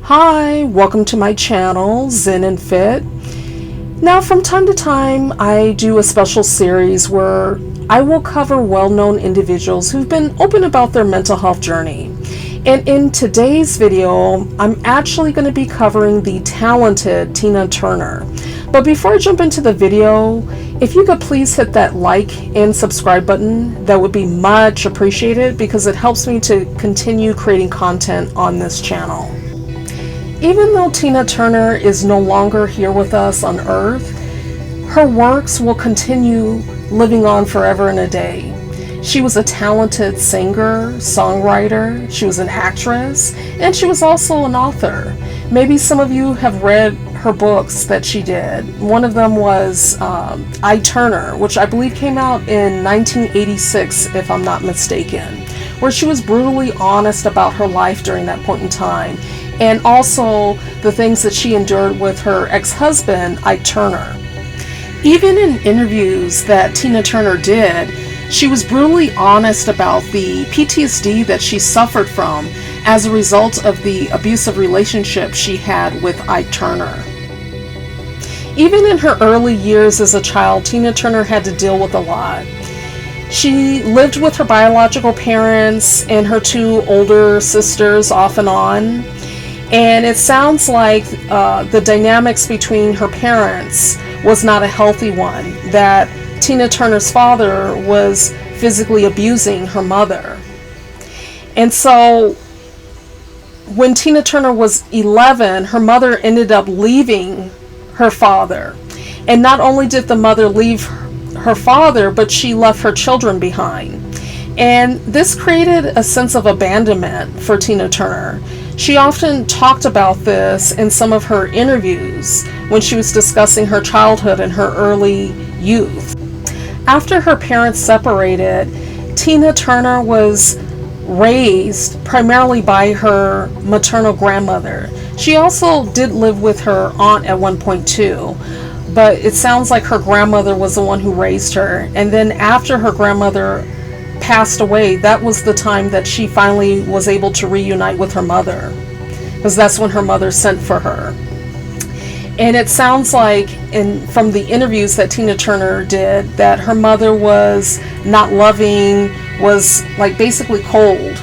Hi, welcome to my channel, Zen and Fit. Now, from time to time, I do a special series where I will cover well-known individuals who've been open about their mental health journey. And in today's video, I'm actually going to be covering the talented Tina Turner. But before I jump into the video, if you could please hit that like and subscribe button, that would be much appreciated because it helps me to continue creating content on this channel. Even though Tina Turner is no longer here with us on Earth, her works will continue living on forever and a day. She was a talented singer, songwriter, she was an actress, and she was also an author. Maybe some of you have read her books that she did. One of them was I, Turner, which I believe came out in 1986, if I'm not mistaken, where she was brutally honest about her life during that point in time, and also the things that she endured with her ex-husband, Ike Turner. Even in interviews that Tina Turner did, she was brutally honest about the PTSD that she suffered from as a result of the abusive relationship she had with Ike Turner. Even in her early years as a child, Tina Turner had to deal with a lot. She lived with her biological parents and her two older sisters off and on. And it sounds like the dynamics between her parents was not a healthy one, that Tina Turner's father was physically abusing her mother. And so when Tina Turner was 11, her mother ended up leaving her father. And not only did the mother leave her father, but she left her children behind. And this created a sense of abandonment for Tina Turner. She often talked about this in some of her interviews when she was discussing her childhood and her early youth. After her parents separated, Tina Turner was raised primarily by her maternal grandmother. She also did live with her aunt at one point too, but it sounds like her grandmother was the one who raised her. And then after her grandmother passed away, that was the time that she finally was able to reunite with her mother, because that's when her mother sent for her. And it sounds like from the interviews that Tina Turner did that her mother was not loving, was like basically cold.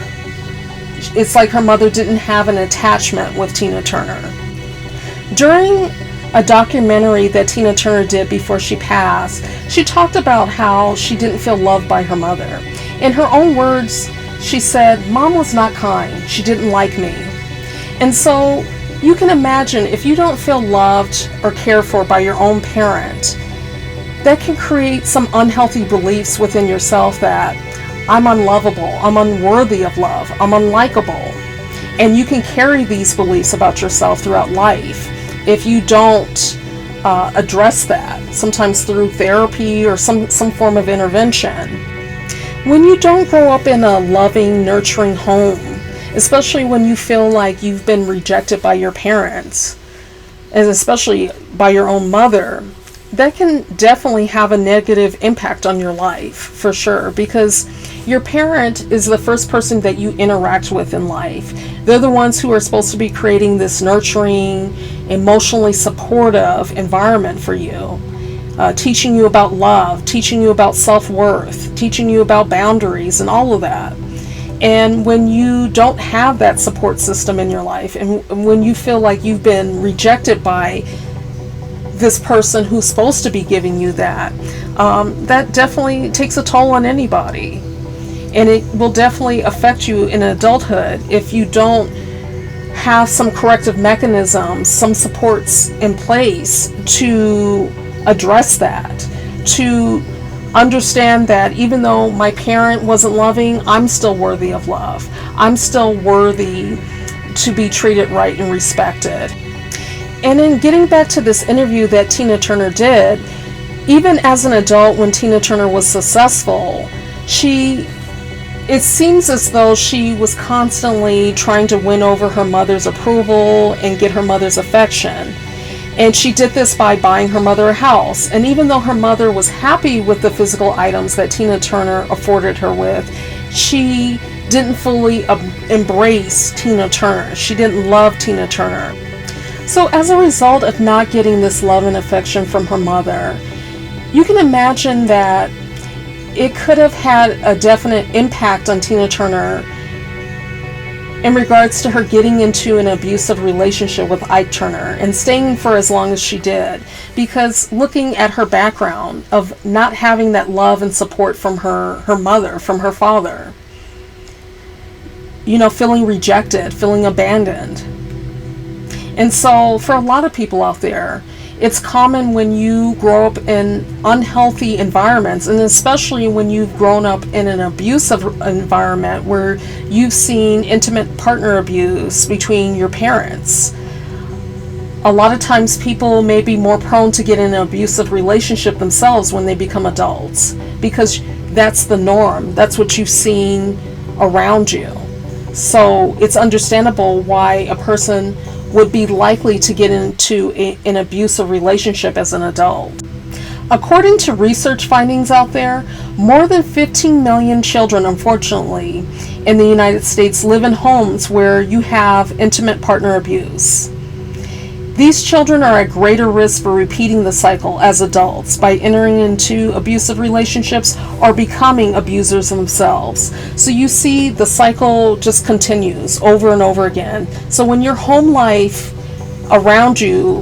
It's like her mother didn't have an attachment with Tina Turner. During a documentary that Tina Turner did before she passed, she talked about how she didn't feel loved by her mother. In her own words, she said, "Mom was not kind. She didn't like me." And so you can imagine if you don't feel loved or cared for by your own parent, that can create some unhealthy beliefs within yourself that I'm unlovable, I'm unworthy of love, I'm unlikable. And you can carry these beliefs about yourself throughout life if you don't address that, sometimes through therapy or some form of intervention. When you don't grow up in a loving, nurturing home, especially when you feel like you've been rejected by your parents, and especially by your own mother, that can definitely have a negative impact on your life, for sure, because your parent is the first person that you interact with in life. They're the ones who are supposed to be creating this nurturing, emotionally supportive environment for you. Teaching you about love, teaching you about self-worth, teaching you about boundaries and all of that. And when you don't have that support system in your life, and when you feel like you've been rejected by this person who's supposed to be giving you that, that definitely takes a toll on anybody. And it will definitely affect you in adulthood if you don't have some corrective mechanisms, some supports in place to address that, to understand that even though my parent wasn't loving, I'm still worthy of love. I'm still worthy to be treated right and respected. And in getting back to this interview that Tina Turner did, even as an adult when Tina Turner was successful, it seems as though she was constantly trying to win over her mother's approval and get her mother's affection. And she did this by buying her mother a house. And even though her mother was happy with the physical items that Tina Turner afforded her with, she didn't fully embrace Tina Turner. She didn't love Tina Turner. So as a result of not getting this love and affection from her mother, you can imagine that it could have had a definite impact on Tina Turner in regards to her getting into an abusive relationship with Ike Turner and staying for as long as she did. Because looking at her background of not having that love and support from her mother, from her father, feeling rejected, feeling abandoned. And so for a lot of people out there, it's common when you grow up in unhealthy environments, and especially when you've grown up in an abusive environment where you've seen intimate partner abuse between your parents. A lot of times people may be more prone to get in an abusive relationship themselves when they become adults, because that's the norm. That's what you've seen around you. So it's understandable why a person would be likely to get into an abusive relationship as an adult. According to research findings out there, more than 15 million children, unfortunately, in the United States live in homes where you have intimate partner abuse. These children are at greater risk for repeating the cycle as adults by entering into abusive relationships or becoming abusers themselves. So you see the cycle just continues over and over again. So when your home life around you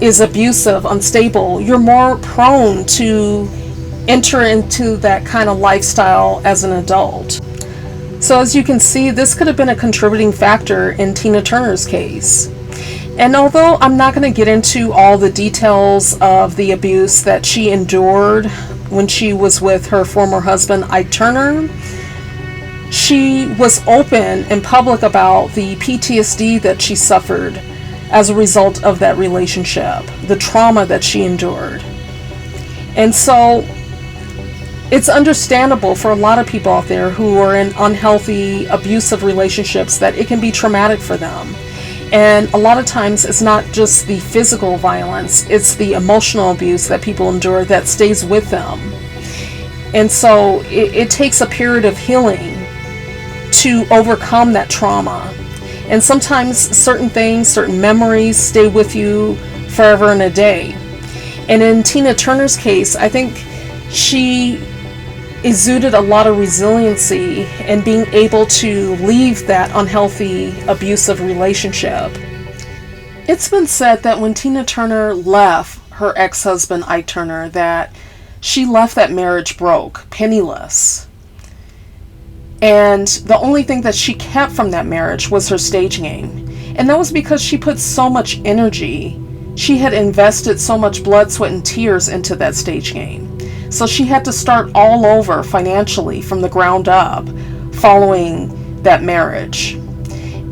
is abusive, unstable, you're more prone to enter into that kind of lifestyle as an adult. So as you can see, this could have been a contributing factor in Tina Turner's case. And although I'm not going to get into all the details of the abuse that she endured when she was with her former husband, Ike Turner, she was open and public about the PTSD that she suffered as a result of that relationship, the trauma that she endured. And so it's understandable for a lot of people out there who are in unhealthy, abusive relationships that it can be traumatic for them. And a lot of times it's not just the physical violence, it's the emotional abuse that people endure that stays with them. And so it takes a period of healing to overcome that trauma. And sometimes certain things, certain memories stay with you forever and a day. And in Tina Turner's case, I think she exuded a lot of resiliency in being able to leave that unhealthy, abusive relationship. It's been said that when Tina Turner left her ex-husband, Ike Turner, that she left that marriage broke, penniless. And the only thing that she kept from that marriage was her stage name. And that was because she put so much energy. She had invested so much blood, sweat, and tears into that stage name. So she had to start all over financially from the ground up following that marriage.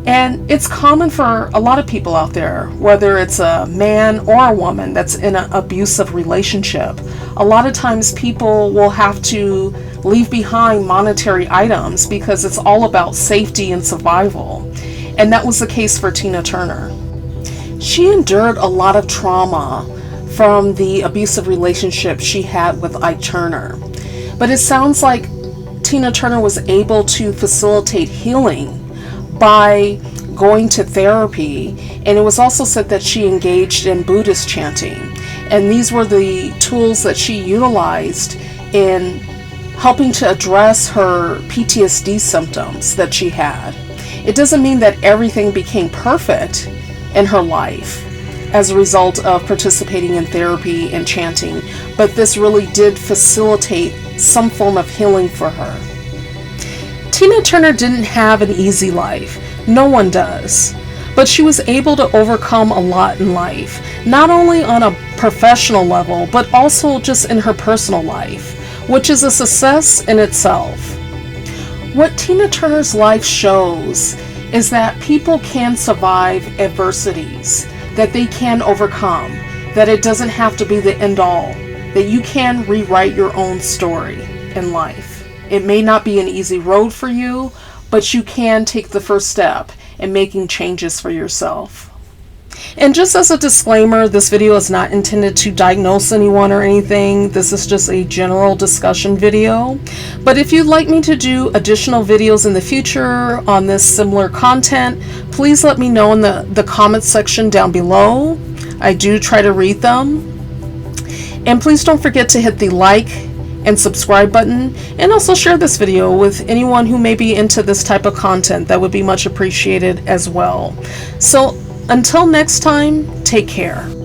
And it's common for a lot of people out there, whether it's a man or a woman that's in an abusive relationship. A lot of times people will have to leave behind monetary items because it's all about safety and survival. And that was the case for Tina Turner. She endured a lot of trauma from the abusive relationship she had with Ike Turner. But it sounds like Tina Turner was able to facilitate healing by going to therapy, and it was also said that she engaged in Buddhist chanting. And these were the tools that she utilized in helping to address her PTSD symptoms that she had. It doesn't mean that everything became perfect in her life as a result of participating in therapy and chanting, but this really did facilitate some form of healing for her. Tina Turner didn't have an easy life. No one does. But she was able to overcome a lot in life, not only on a professional level, but also just in her personal life, which is a success in itself. What Tina Turner's life shows is that people can survive adversities, that they can overcome, that it doesn't have to be the end all, that you can rewrite your own story in life. It may not be an easy road for you, but you can take the first step in making changes for yourself. And just as a disclaimer, this video is not intended to diagnose anyone or anything. This is just a general discussion video. But if you'd like me to do additional videos in the future on this similar content, please let me know in the comments section down below. I do try to read them. And please don't forget to hit the like and subscribe button, and also share this video with anyone who may be into this type of content. That would be much appreciated as well. So until next time, take care.